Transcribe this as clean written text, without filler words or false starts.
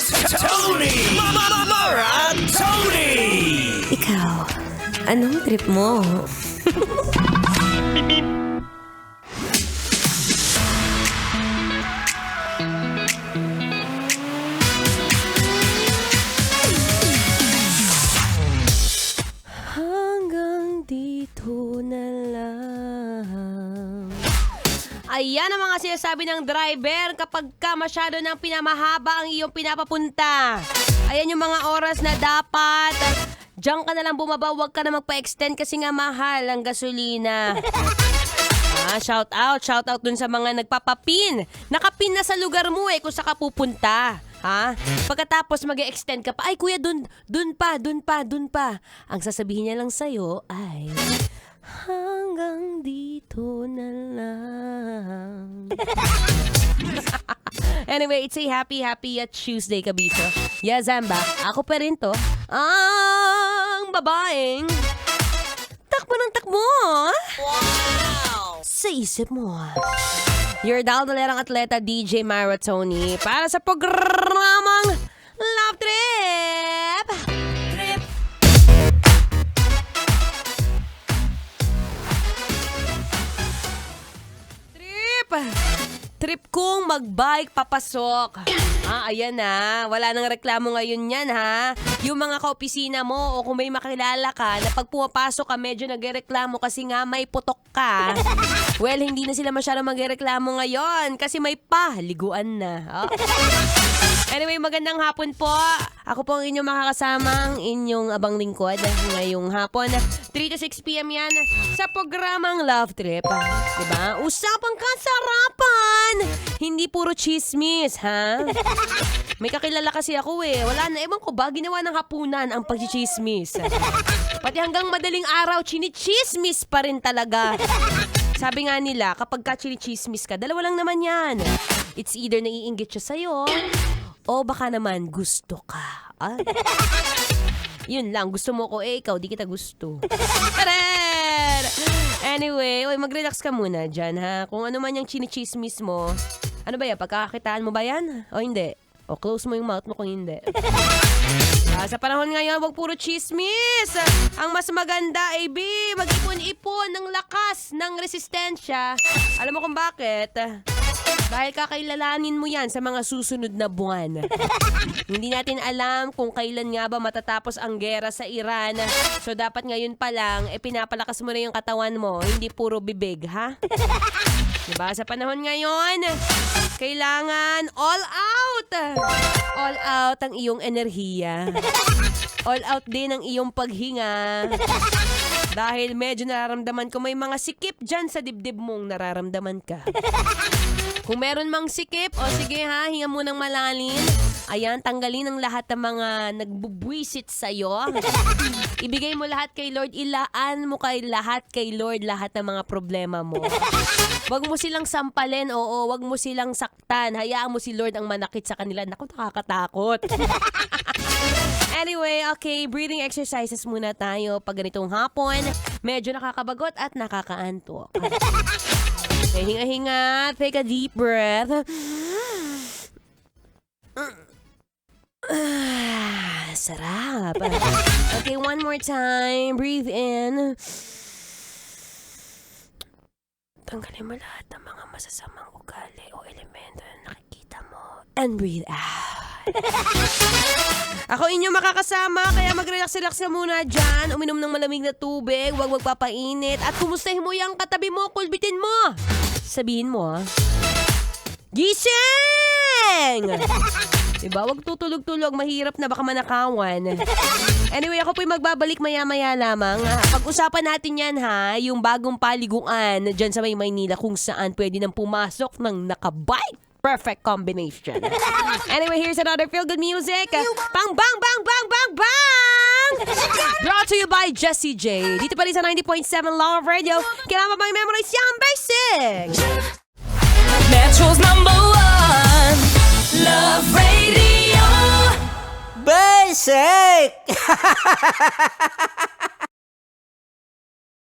Tony! Mara Tony! Ikaw, anong trip mo? Hanggang dito na lang. Ayan ang mga sinasabi ng driver kapag ka masyado ng pinamahaba ang iyong pinapapunta. Ayan yung mga oras na dapat diyan ka na lang bumaba, huwag ka na magpa-extend kasi nga mahal ang gasolina. Shout out dun sa mga nagpapapin. Nakapin na sa lugar mo kung saan ka pupunta. Pagkatapos mag-extend ka pa, ay kuya, dun pa. Ang sasabihin niya lang sa'yo ay, hanggang dito na lang. Anyway, it's a happy Tuesday, kabisyo. Yeah, Zamba, ako pa rin to. Ang babaeng takbo ng takbo. Wow! Sa isip mo. Your daldalerang atleta, DJ Mara Tony, para sa programang Love Trip! Trip kong mag-bike papasok. Ayan na. Wala nang reklamo ngayon yan, ha? Yung mga kaopisina mo o kung may makilala ka na pag pumapasok ka medyo nagreklamo kasi nga may putok ka. Well, hindi na sila masyadong magreklamo ngayon kasi may paliguan na. Anyway, magandang hapon po. Ako po ang inyong makakasamang inyong abang lingkod ngayong hapon. 3 to 6 p.m. yan sa programang Love Trip. Diba? Usapang kasarapan! Hindi puro chismis, ha? May kakilala kasi ako Wala na, ewan ko ba, ginawa ng hapunan ang pagchichismis. Pati hanggang madaling araw, chinichismis pa rin talaga. Sabi nga nila, kapag ka chinichismis ka, dalawa lang naman yan. It's either naiinggit siya sa'yo, o baka naman gusto ka. Yun lang, gusto mo ko ikaw, di kita gusto. Taran! Anyway, mag-relax ka muna dyan, ha? Kung ano man yung chinichismis mo, ano ba yan, pagkakakitaan mo ba yan? O hindi? O close mo yung mouth mo kung hindi. Sa panahon ngayon, wag puro chismis. Ang mas maganda ay mag-ipon-ipon ng lakas, ng resistensya. Alam mo kung bakit? Dahil kakailalanin mo yan sa mga susunod na buwan. Hindi natin alam kung kailan nga ba matatapos ang gera sa Iran. So dapat ngayon pa lang, pinapalakas mo na yung katawan mo, hindi puro bibig, ha? Diba? Sa panahon ngayon, kailangan all out! All out ang iyong enerhiya. All out din ang iyong paghinga. Dahil medyo nararamdaman ko may mga sikip dyan sa dibdib mong nararamdaman ka. Kung meron mang sikip, o sige ha, hinga mo ng malalim. Ayan, tanggalin ang lahat ng mga nagbubwisit sa'yo. Ibigay mo lahat kay Lord, ilaan mo lahat kay Lord lahat ng mga problema mo. Wag mo silang sampalin, wag mo silang saktan. Hayaan mo si Lord ang manakit sa kanila. Naku, nakakatakot. Anyway, okay, breathing exercises muna tayo pag ganitong hapon. Medyo nakakabagot at nakakaantok. Okay, hinga-hinga. Take a deep breath. Sarap. Okay, one more time. Breathe in. Tanggalin mo lahat ng mga masasamang ugali o elemento na nakikita mo. And breathe out. Ako inyo makakasama, kaya mag-relax-relax ka muna dyan. Uminom ng malamig na tubig, huwag magpapainit. At kumustahin mo yung katabi mo, kulbitin mo. Sabihin mo, gising! Diba? Huwag tutulog-tulog, mahirap na baka manakawan. Anyway, ako po'y magbabalik maya-maya lamang. Pag-usapan natin yan yung bagong paliguan dyan sa Maynila kung saan pwede nang pumasok ng nakabike. Perfect combination. Anyway, here's another feel-good music. Bang, bang, bang, bang, bang, bang! Brought to you by Jessie J. Dito pa rin sa 90.7 Love Radio. Kailangan pa bang memorize yung basics? Metro's #1 Love Radio. Basic!